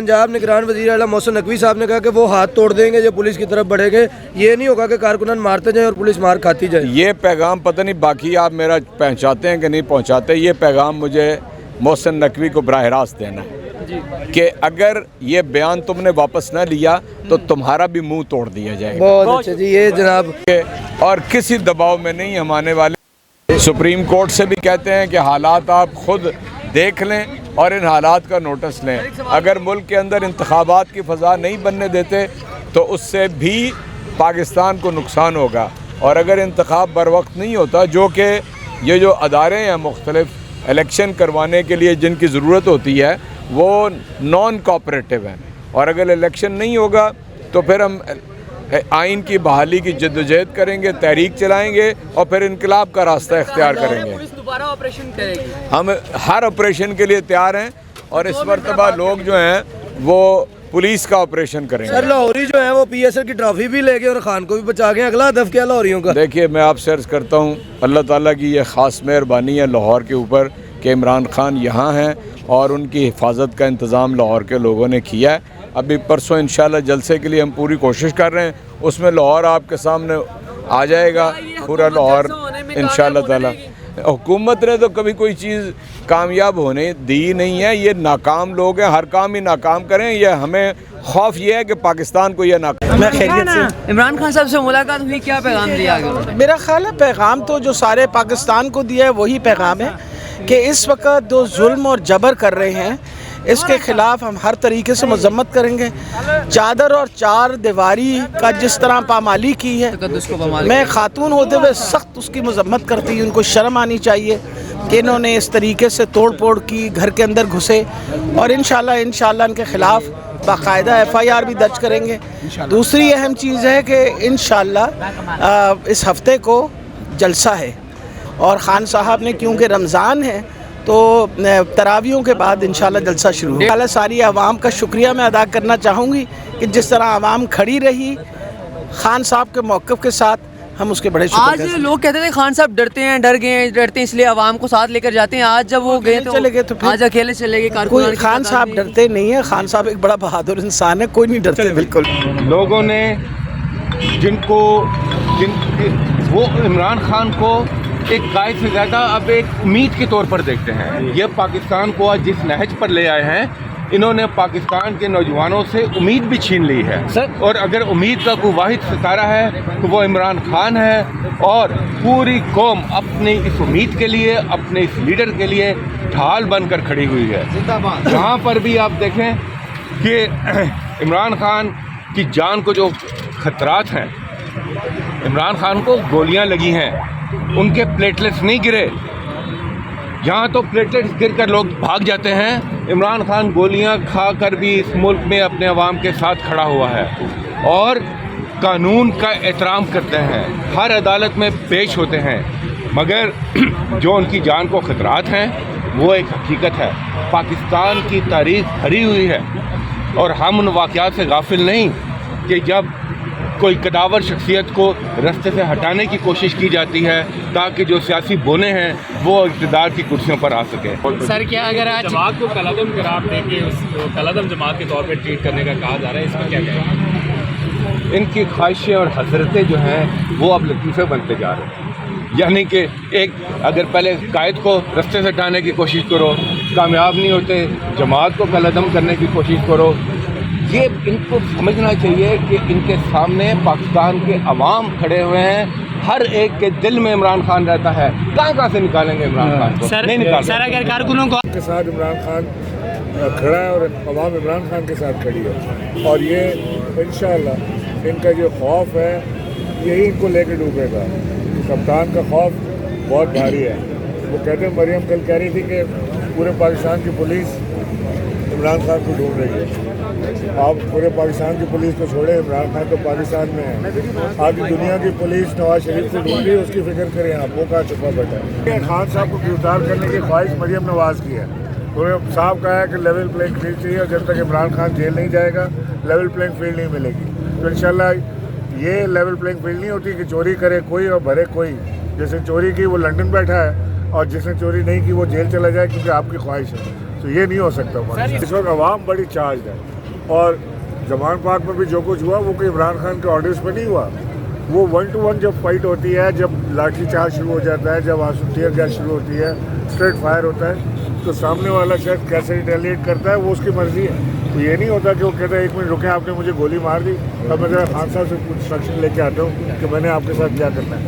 पंजाब निगरान वज़ीर आला मोहसिन नकवी साहब ने कहा कि वो हाथ तोड़ देंगे जो पुलिस की तरफ बढ़ेंगे, ये नहीं होगा कि कारकुनान मारते जाएं और पुलिस मार खाती जाए। ये पैगाम पता नहीं बाकी आप मेरा पहुंचाते हैं कि नहीं पहुंचाते, ये पैगाम मुझे मोहसिन नकवी को बराह रास्त देना है कि अगर ये बयान तुमने वापस न लिया तो तुम्हारा भी मुंह तोड़ दिया जाएगा। बहुत अच्छा जी, ये जनाब और किसी दबाव में नहीं हम आने वाले। सुप्रीम कोर्ट से भी कहते हैं कि हालात आप खुद देख लें और इन हालात का नोटिस लें। अगर मुल्क के अंदर इंतखाबात की फ़ज़ा नहीं बनने देते तो उससे भी पाकिस्तान को नुकसान होगा, और अगर इंतखाब बर वक्त नहीं होता, जो कि ये जो अदारे हैं मुख्तलिफ इलेक्शन करवाने के लिए जिनकी ज़रूरत होती है वो नॉन कोऑपरेटिव हैं, और अगर इलेक्शन नहीं होगा तो फिर हम आइन की बहाली की जद्दोजहद करेंगे, तहरीक चलाएंगे और फिर इनकलाब का रास्ता इख्तियार करेंगे। पुलिस दोबारा ऑपरेशन करेगी। हम हर ऑपरेशन के लिए तैयार हैं और इस मरतबा लोग जो हैं वो पुलिस का ऑपरेशन करेंगे। सर लाहौरी जो है वो PSL की ट्रॉफी भी ले गए और खान को भी बचा गए, अगला हदफ क्या लाहौरियों का? देखिए, मैं आपसे अर्ज़ करता हूँ, अल्लाह ताला की ये ख़ास मेहरबानी है लाहौर के ऊपर कि इमरान खान यहाँ हैं और उनकी हिफाजत का इंतज़ाम लाहौर के लोगों ने किया है। अभी परसों इंशाल्लाह जलसे के लिए हम पूरी कोशिश कर रहे हैं, उसमें लाहौर आपके सामने आ जाएगा, पूरा लाहौर इंशाल्लाह ताला। हुकूमत ने तो कभी कोई चीज़ कामयाब होने दी नहीं है, ये नाकाम लोग हैं, हर काम ही नाकाम करें। ये हमें खौफ ये है कि पाकिस्तान को ये नाकाम। मैं खैरियत से। इमरान खान साहब से मुलाकात हुई, क्या पैगाम दिया गया? मेरा ख्याल है पैगाम तो जो सारे पाकिस्तान को दिया है वही पैगाम है कि इस वक्त जो जुल्म और जबर कर रहे हैं इसके ख़िलाफ़ हम हर तरीके से मजम्मत करेंगे। चादर और चार दीवारी का जिस तरह पामाली की है, मैं खातून होते हुए सख्त उसकी मजम्मत करती हूँ। उनको शर्म आनी चाहिए कि इन्होंने इस तरीके से तोड़ फोड़ की, घर के अंदर घुसे, और इंशाल्लाह इनके ख़िलाफ़ बाकायदा FIR भी दर्ज करेंगे। दूसरी अहम चीज़ है कि इंशाल्लाह इस हफ्ते को जलसा है और ख़ान साहब ने, क्योंकि रमज़ान है तो तरावियों के बाद इंशाल्लाह जलसा शुरू होगा। सारी आवाम का शुक्रिया मैं अदा करना चाहूँगी कि जिस तरह आवाम खड़ी रही ख़ान साहब के मौक़िफ़ के साथ, हम उसके बड़े आज लोग कहते थे खान साहब डरते हैं इसलिए आवाम को साथ लेकर जाते हैं। आज जब वो गए तो चले गए तो आज अकेले चले गए। कोई खान साहब डरते नहीं है, खान साहब एक बड़ा बहादुर इंसान है, कोई नहीं डरते बिल्कुल। लोगों ने वो इमरान खान को एक कायद से ज़्यादा अब एक उम्मीद के तौर पर देखते हैं। ये पाकिस्तान को आज जिस नहज पर ले आए हैं, इन्होंने पाकिस्तान के नौजवानों से उम्मीद भी छीन ली है, और अगर उम्मीद का कोई वाहिद सितारा है तो वो इमरान खान है, और पूरी कौम अपनी इस उम्मीद के लिए, अपने इस लीडर के लिए ढाल बनकर खड़ी हुई है। जहाँ पर भी आप देखें कि इमरान खान की जान को जो खतरात हैं, इमरान खान को गोलियां लगी हैं, उनके प्लेटलेट्स नहीं गिरे। यहाँ तो प्लेटलेट्स गिर कर लोग भाग जाते हैं, इमरान खान गोलियां खा कर भी इस मुल्क में अपने अवाम के साथ खड़ा हुआ है और कानून का एहतराम करते हैं, हर अदालत में पेश होते हैं। मगर जो उनकी जान को खतरात हैं वो एक हकीकत है। पाकिस्तान की तारीख भरी हुई है और हम उन वाक़यात से गाफिल नहीं कि जब कोई कदावर शख्सियत को रास्ते से हटाने की कोशिश की जाती है ताकि जो सियासी बोने हैं वो इक़्तिदार की कुर्सियों पर आ सके। सर क्या अगर आज जमात को कलअदम करार देके कलअदम जमात के तौर पर ट्रीट करने का कहा जा रहा है, इसमें क्या कहेंगे? इनकी ख्वाहिशें और हसरतें जो हैं वो अब लतीफ़े बनते जा रहे हैं। यानी कि एक अगर पहले कायद को रास्ते से हटाने की कोशिश करो, कामयाब नहीं होते, जमात को कलअदम करने की कोशिश करो। ये इनको समझना चाहिए कि इनके सामने पाकिस्तान के अवाम खड़े हुए हैं, हर एक के दिल में इमरान खान रहता है। कहाँ से निकालेंगे इमरान खान को? नहीं निकाल। सर अगर कारकुनों को के साथ इमरान खान खड़ा है और अवाम इमरान खान के साथ खड़ी है, और ये इंशाअल्लाह इनका जो खौफ है यही इनको लेकर डूबेगा। कप्तान का खौफ बहुत भारी है। वो कहते हैं, मरियम कल कह रही थी कि पूरे पाकिस्तान की पुलिस इमरान खान को ढूंढ रही है। आप पूरे पाकिस्तान की पुलिस को छोड़े, इमरान खान तो पाकिस्तान में है। आधी दुनिया की पुलिस नवाज शरीफ को ढूंढ रही है, उसकी फिक्र करें आप, वो कहाँ छुपा बैठा है। खान साहब को गिरफ्तार करने की ख्वाहिश मरियम नवाज की है। उन्होंने साफ कहा है कि लेवल प्लेइंग फील्ड चाहिए, और जब तक इमरान खान जेल नहीं जाएगा लेवल प्लेइंग फील्ड नहीं मिलेगी। तो इंशाल्लाह ये लेवल प्लेइंग फील्ड नहीं होती कि चोरी करे कोई और भरे कोई। जिसने चोरी की वो लंदन बैठा है और जिसने चोरी नहीं की वो जेल चला जाए, क्योंकि आपकी ख्वाहिश है। तो ये नहीं हो सकता पाकिस्तान। इस वक्त आवाम बड़ी चार्ज है, और जमान पाक में भी जो कुछ हुआ वो कोई इमरान खान के ऑर्डर्स पे नहीं हुआ। वो 1 to 1 जब फाइट होती है, जब लाठी चार्ज शुरू हो जाता है, जब आंसू टीयर गैस शुरू होती है, स्ट्रेट फायर होता है, तो सामने वाला शख्स कैसे रिटेलिएट करता है वो उसकी मर्जी है। तो ये नहीं होता कि वो कहता है 1 मिनट रुके, आपने मुझे गोली मार दी, अब मैं जरा खान साहब से इंस्ट्रक्शन लेके आता हूँ कि मैंने आपके साथ क्या करना है।